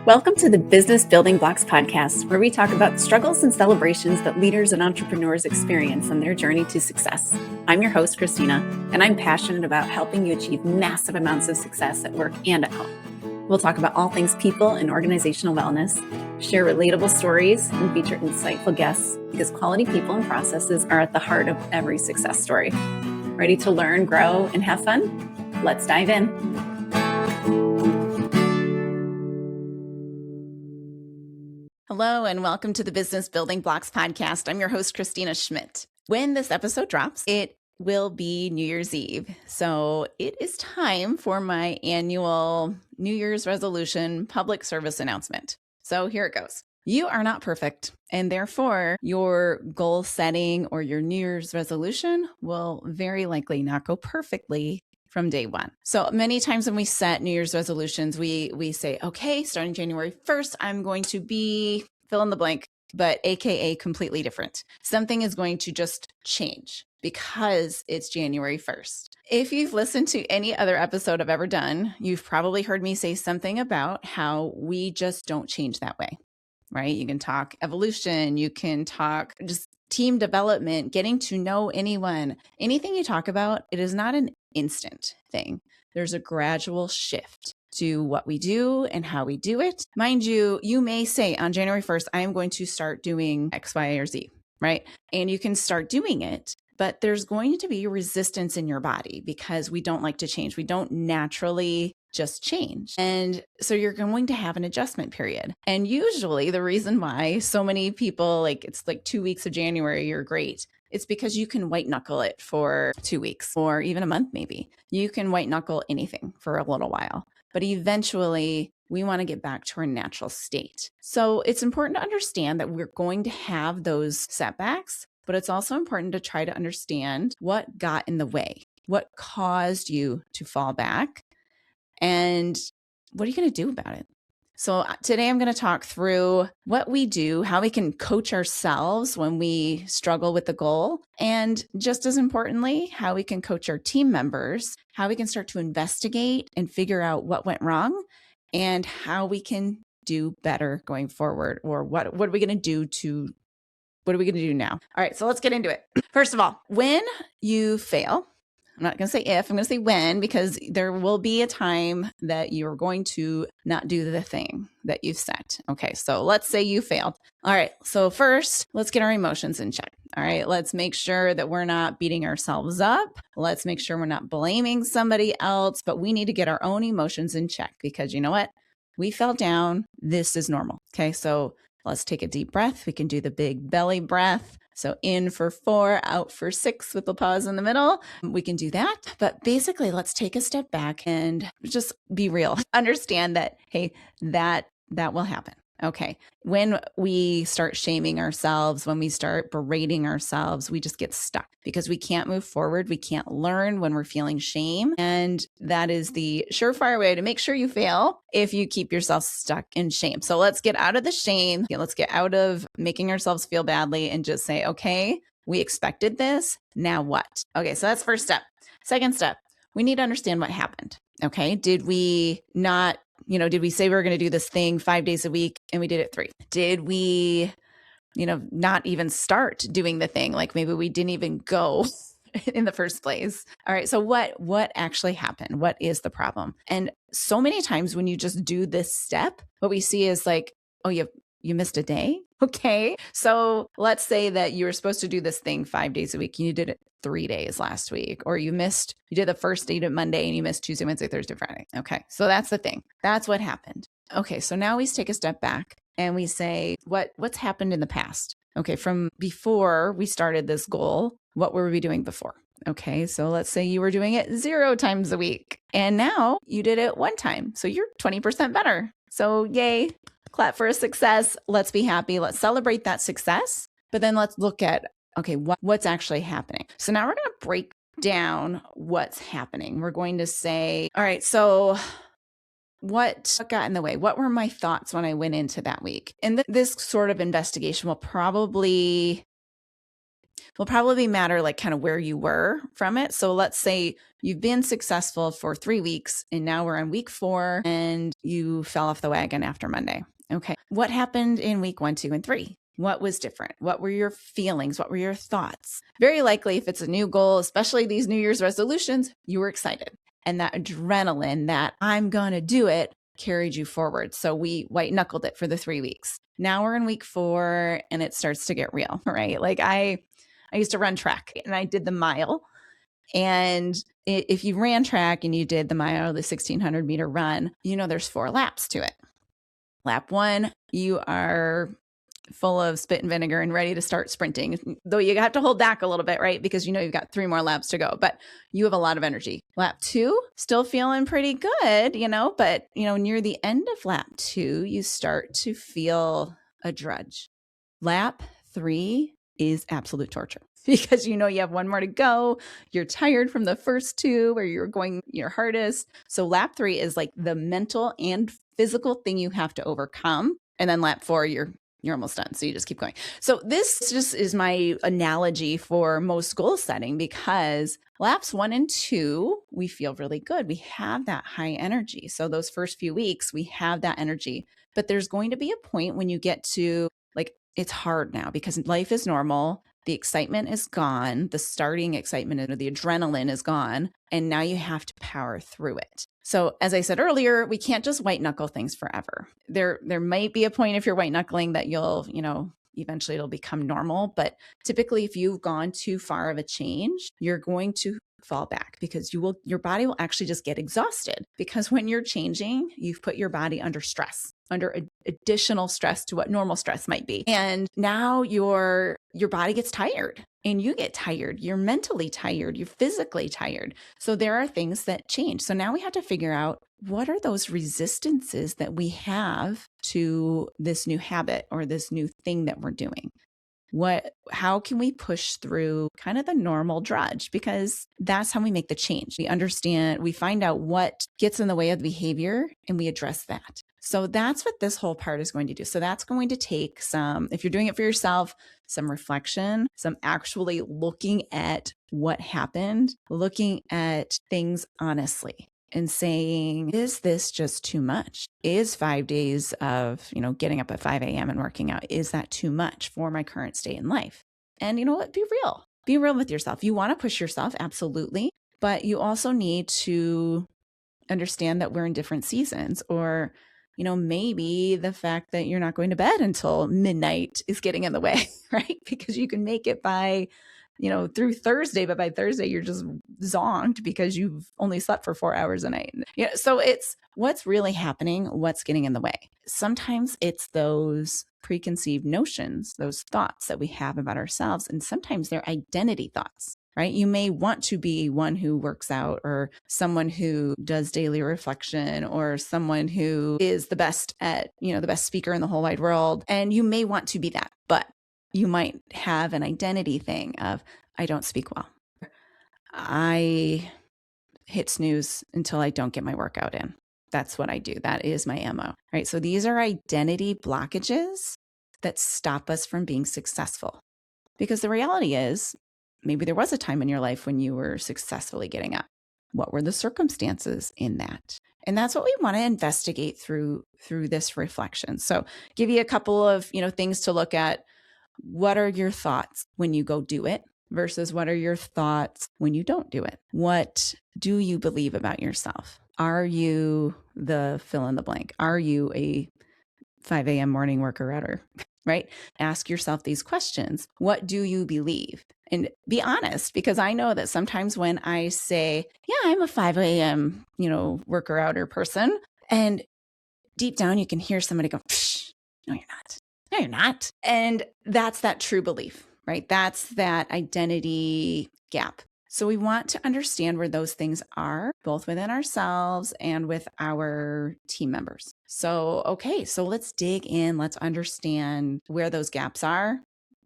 Welcome to the Business Building Blocks podcast, where we talk about the struggles and celebrations that leaders and entrepreneurs experience on their journey to success. I'm your host, Kristina, and I'm passionate about helping you achieve massive amounts of success at work and at home. We'll talk about all things people and organizational wellness, share relatable stories, and feature insightful guests because quality people and processes are at the heart of every success story. Ready to learn, grow, and have fun? Let's dive in. Hello, and welcome to the Business Building Blocks podcast. I'm your host, Kristina Schmitt. When this episode drops, it will be New Year's Eve. So it is time for my annual New Year's resolution public service announcement. So here it goes. You are not perfect, and therefore your goal setting or your New Year's resolution will very likely not go perfectly from day one. So many times when we set New Year's resolutions, we say, okay, starting January 1st, I'm going to be fill in the blank, but AKA completely different. Something is going to just change because it's January 1st. If you've listened to any other episode I've ever done, you've probably heard me say something about how we just don't change that way, right? You can talk evolution, you can talk just team development, getting to know anyone, anything you talk about, it is not an instant thing. There's a gradual shift to what we do and how we do it. Mind you, you may say on January 1st, I am going to start doing X, Y, or Z, right? And you can start doing it, but there's going to be resistance in your body because we don't like to change. We don't naturally just change. And so you're going to have an adjustment period. And usually the reason why so many people, it's like 2 weeks of January, you're great. It's because you can white knuckle it for 2 weeks or even a month, maybe. You can white knuckle anything for a little while, but eventually we want to get back to our natural state. So it's important to understand that we're going to have those setbacks, but it's also important to try to understand what got in the way, what caused you to fall back, and what are you going to do about it? So today I'm going to talk through what we do, how we can coach ourselves when we struggle with the goal, and just as importantly, how we can coach our team members, how we can start to investigate and figure out what went wrong, and how we can do better going forward, or what are we going to do now? All right, so let's get into it. First of all, when you fail, I'm not going to say if, I'm going to say when, because there will be a time that you're going to not do the thing that you've set. Okay, so let's say you failed. All right, so first, let's get our emotions in check. All right, let's make sure that we're not beating ourselves up. Let's make sure we're not blaming somebody else, but we need to get our own emotions in check because you know what? We fell down. This is normal. Okay, so let's take a deep breath. We can do the big belly breath. So in for 4, out for 6 with a pause in the middle. We can do that. But basically, let's take a step back and just be real. Understand that, hey, that will happen. Okay. When we start shaming ourselves, when we start berating ourselves, we just get stuck because we can't move forward. We can't learn when we're feeling shame. And that is the surefire way to make sure you fail if you keep yourself stuck in shame. So let's get out of the shame. Let's get out of making ourselves feel badly and just say, okay, we expected this. Now what? Okay. So that's first step. Second step, we need to understand what happened. Okay. Did we say we were going to do this thing 5 days a week and we did it 3? Did we, not even start doing the thing? Like maybe we didn't even go in the first place. All right. So what actually happened? What is the problem? And so many times when you just do this step, what we see is like, oh, you missed a day. Okay. So let's say that you were supposed to do this thing 5 days a week and you did it 3 days last week, or you did the first day to Monday and you missed Tuesday, Wednesday, Thursday, Friday. Okay. So that's the thing. That's what happened. Okay. So now we take a step back and we say, what's happened in the past? Okay. From before we started this goal, what were we doing before? Okay. So let's say you were doing it 0 times a week and now you did it 1 time. So you're 20% better. So yay. Clap for a success. Let's be happy. Let's celebrate that success. But then let's look at, okay, what's actually happening? So now we're going to break down what's happening. We're going to say, all right, so what got in the way? What were my thoughts when I went into that week? And this sort of investigation will probably will probably matter like kind of where you were from it. So let's say you've been successful for 3 weeks and now we're on week 4 and you fell off the wagon after Monday. Okay. What happened in week 1, 2, and 3? What was different? What were your feelings? What were your thoughts? Very likely, if it's a new goal, especially these New Year's resolutions, you were excited. And that adrenaline, that I'm going to do it, carried you forward. So we white knuckled it for the 3 weeks. Now we're in week 4 and it starts to get real, right? Like I used to run track and I did the mile. And if you ran track and you did the mile, the 1,600 meter run, there's 4 laps to it. Lap 1, you are full of spit and vinegar and ready to start sprinting, though you have to hold back a little bit, right? Because you've got 3 more laps to go, but you have a lot of energy. Lap 2, still feeling pretty good, but near the end of lap 2, you start to feel a drudge. Lap 3 is absolute torture because you have 1 more to go. You're tired from the first 2 where you're going your hardest. So lap 3 is like the mental and physical thing you have to overcome. And then lap 4, you're almost done. So you just keep going. So this just is my analogy for most goal setting, because laps 1 and 2, we feel really good. We have that high energy. So those first few weeks, we have that energy. But there's going to be a point when you get to it's hard now because life is normal. The excitement is gone. The starting excitement and the adrenaline is gone. And now you have to power through it. So as I said earlier, we can't just white knuckle things forever. There might be a point if you're white knuckling that you'll, eventually it'll become normal. But typically if you've gone too far of a change, you're going to fall back because your body will actually just get exhausted, because when you're changing, you've put your body under stress, under additional stress to what normal stress might be. And now your body gets tired and you get tired. You're mentally tired. You're physically tired. So there are things that change. So now we have to figure out, what are those resistances that we have to this new habit or this new thing that we're doing? How can we push through kind of the normal drudge? Because that's how we make the change. We find out what gets in the way of the behavior and we address that. So that's what this whole part is going to do. So that's going to take if you're doing it for yourself, some reflection, some actually looking at what happened, looking at things honestly and saying, is this just too much? Is 5 days of, getting up at 5 a.m. and working out, is that too much for my current state in life? And you know what? Be real. Be real with yourself. You want to push yourself, absolutely. But you also need to understand that we're in different seasons, or maybe the fact that you're not going to bed until midnight is getting in the way, right? Because you can make it by, through Thursday, but by Thursday, you're just zonked because you've only slept for 4 hours a night. So it's what's really happening, what's getting in the way. Sometimes it's those preconceived notions, those thoughts that we have about ourselves, and sometimes they're identity thoughts. Right? You may want to be one who works out, or someone who does daily reflection, or someone who is the best at, the best speaker in the whole wide world. And you may want to be that, but you might have an identity thing of, I don't speak well. I hit snooze until I don't get my workout in. That's what I do. That is my MO. Right? So these are identity blockages that stop us from being successful. Because the reality is, maybe there was a time in your life when you were successfully getting up. What were the circumstances in that? And that's what we want to investigate through this reflection. So give you a couple of, things to look at. What are your thoughts when you go do it versus what are your thoughts when you don't do it? What do you believe about yourself? Are you the fill in the blank? Are you a 5 a.m. morning worker-outer? Right? Ask yourself these questions. What do you believe? And be honest, because I know that sometimes when I say, yeah, I'm a 5 a.m., worker-outer person, and deep down you can hear somebody go, no, you're not. No, you're not. And that's that true belief, right? That's that identity gap. So we want to understand where those things are, both within ourselves and with our team members. So, okay, so let's dig in. Let's understand where those gaps are.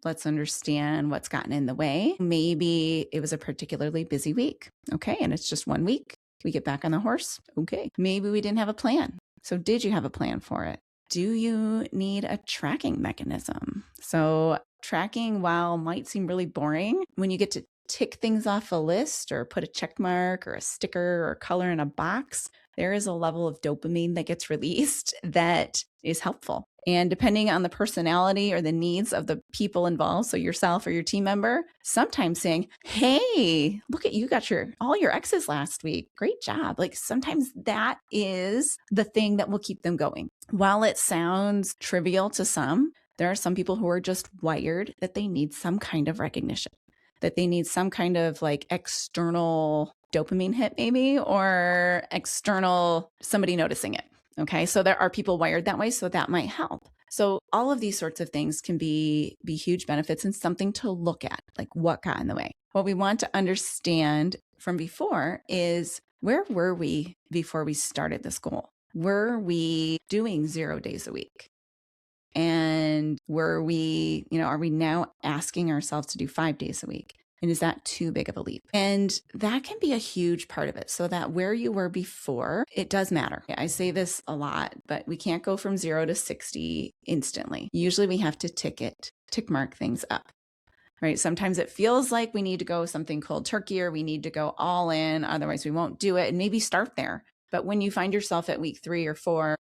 Let's understand what's gotten in the way. Maybe it was a particularly busy week. Okay, and it's just 1 week. We get back on the horse. Okay, maybe we didn't have a plan. So did you have a plan for it? Do you need a tracking mechanism? So tracking, while might seem really boring, when you get to tick things off a list or put a check mark or a sticker or color in a box, there is a level of dopamine that gets released that is helpful. And depending on the personality or the needs of the people involved, so yourself or your team member, sometimes saying, hey, look at you got all your X's last week. Great job. Like sometimes that is the thing that will keep them going. While it sounds trivial to some, there are some people who are just wired that they need some kind of recognition, that they need some kind of like external dopamine hit maybe, or external somebody noticing it. Okay. So there are people wired that way. So that might help. So all of these sorts of things can be huge benefits and something to look at, like what got in the way. What we want to understand from before is, where were we before we started this goal? Were we doing 0 days a week? And were we, are we now asking ourselves to do 5 days a week? And is that too big of a leap? And that can be a huge part of it. So that where you were before, it does matter. I say this a lot, but we can't go from 0 to 60 instantly. Usually we have to tick mark things up, right? Sometimes it feels like we need to go something cold turkey, or we need to go all in, otherwise we won't do it, and maybe start there. But when you find yourself at week 3 or 4,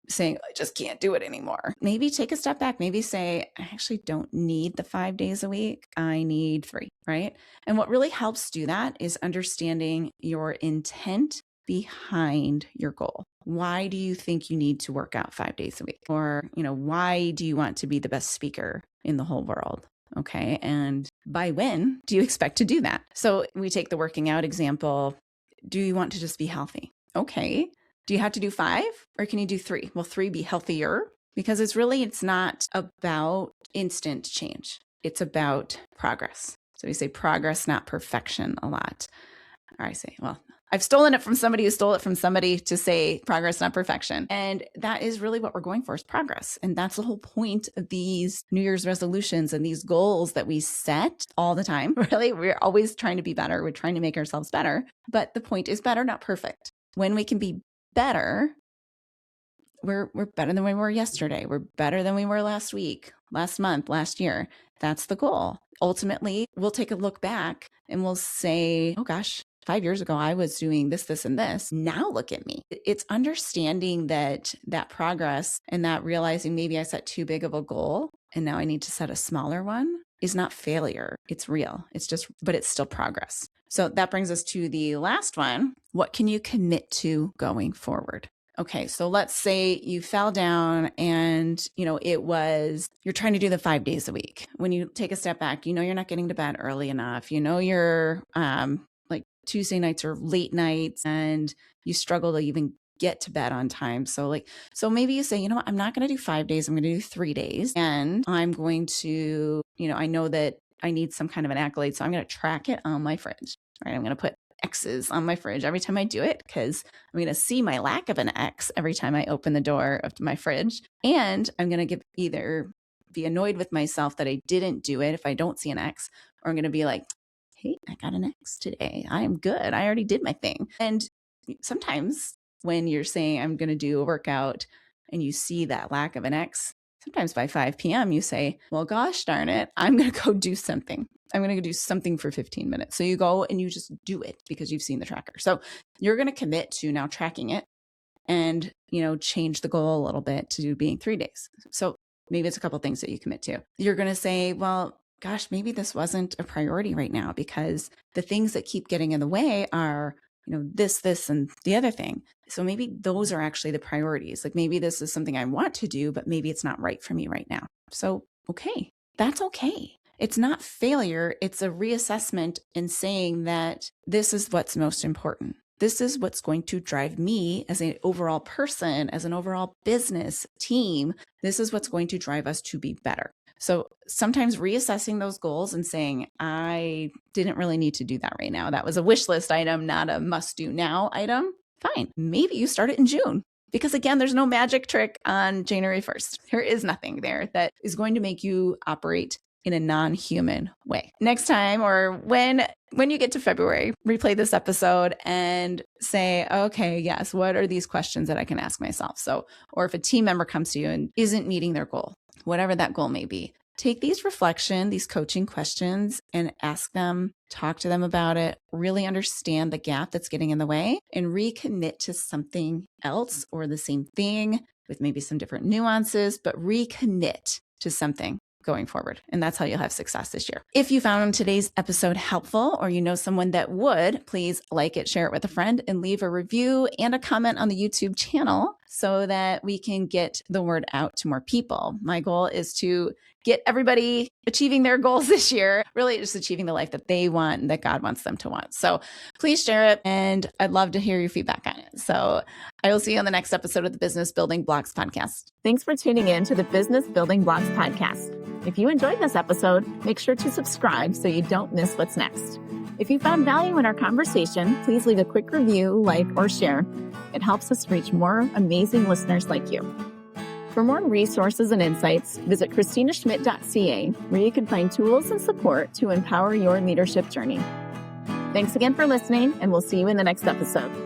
saying, I just can't do it anymore, maybe take a step back, maybe say, I actually don't need the 5 days a week. I need 3, right? And what really helps do that is understanding your intent behind your goal. Why do you think you need to work out 5 days a week? Or, why do you want to be the best speaker in the whole world? Okay. And by when do you expect to do that? So we take the working out example. Do you want to just be healthy? Okay. Do you have to do 5 or can you do 3? Will 3 be healthier? Because it's not about instant change. It's about progress. So we say progress, not perfection a lot. Or I say, well, I've stolen it from somebody who stole it from somebody to say progress, not perfection. And that is really what we're going for, is progress. And that's the whole point of these New Year's resolutions and these goals that we set all the time. Really, we're always trying to be better. We're trying to make ourselves better. But the point is better, not perfect. When we can be better, we're better than we were yesterday. We're better than we were last week, last month, last year. That's the goal. Ultimately, we'll take a look back and we'll say, oh gosh, 5 years ago, I was doing this, this, and this. Now look at me. It's understanding that progress and that realizing maybe I set too big of a goal and now I need to set a smaller one is not failure. It's real. But it's still progress. So that brings us to the last one. What can you commit to going forward? Okay, so let's say you fell down and, you're trying to do the 5 days a week. When you take a step back, you're not getting to bed early enough. You're like Tuesday nights are late nights and you struggle to even get to bed on time. So maybe you say, I'm not going to do 5 days. I'm going to do 3 days. And I'm going to, I know that I need some kind of an accolade. So I'm going to track it on my fridge, right? I'm going to put X's on my fridge every time I do it, because I'm going to see my lack of an X every time I open the door of my fridge. And I'm going to either be annoyed with myself that I didn't do it if I don't see an X, or I'm going to be like, hey, I got an X today. I'm good. I already did my thing. And sometimes when you're saying I'm going to do a workout and you see that lack of an X, sometimes by 5 p.m. you say, well, gosh darn it, I'm going to go do something. I'm going to go do something for 15 minutes. So you go and you just do it because you've seen the tracker. So you're going to commit to now tracking it and, change the goal a little bit to being 3 days. So maybe it's a couple of things that you commit to. You're going to say, well, gosh, maybe this wasn't a priority right now because the things that keep getting in the way are, this, and the other thing. So maybe those are actually the priorities. Like maybe this is something I want to do, but maybe it's not right for me right now. So, okay, that's okay. It's not failure. It's a reassessment and saying that this is what's most important. This is what's going to drive me as an overall person, as an overall business team. This is what's going to drive us to be better. So sometimes reassessing those goals and saying, I didn't really need to do that right now. That was a wish list item, not a must do now item. Fine. Maybe you start it in June. Because again, there's no magic trick on January 1st. There is nothing there that is going to make you operate in a non-human way. Next time, or when you get to February, replay this episode and say, okay, yes, what are these questions that I can ask myself? So, or if a team member comes to you and isn't meeting their goal, whatever that goal may be, take these these coaching questions and ask them, talk to them about it, really understand the gap that's getting in the way and recommit to something else or the same thing with maybe some different nuances, but recommit to something going forward. And that's how you'll have success this year. If you found today's episode helpful or you know someone that would, please like it, share it with a friend, and leave a review and a comment on the YouTube channel so that we can get the word out to more people. My goal is to get everybody achieving their goals this year, really just achieving the life that they want and that God wants them to want. So please share it, and I'd love to hear your feedback on it. So I will see you on the next episode of the Business Building Blocks podcast. Thanks for tuning in to the Business Building Blocks podcast. If you enjoyed this episode, make sure to subscribe so you don't miss what's next. If you found value in our conversation, please leave a quick review, like, or share. It helps us reach more amazing listeners like you. For more resources and insights, visit KristinaSchmitt.ca, where you can find tools and support to empower your leadership journey. Thanks again for listening, and we'll see you in the next episode.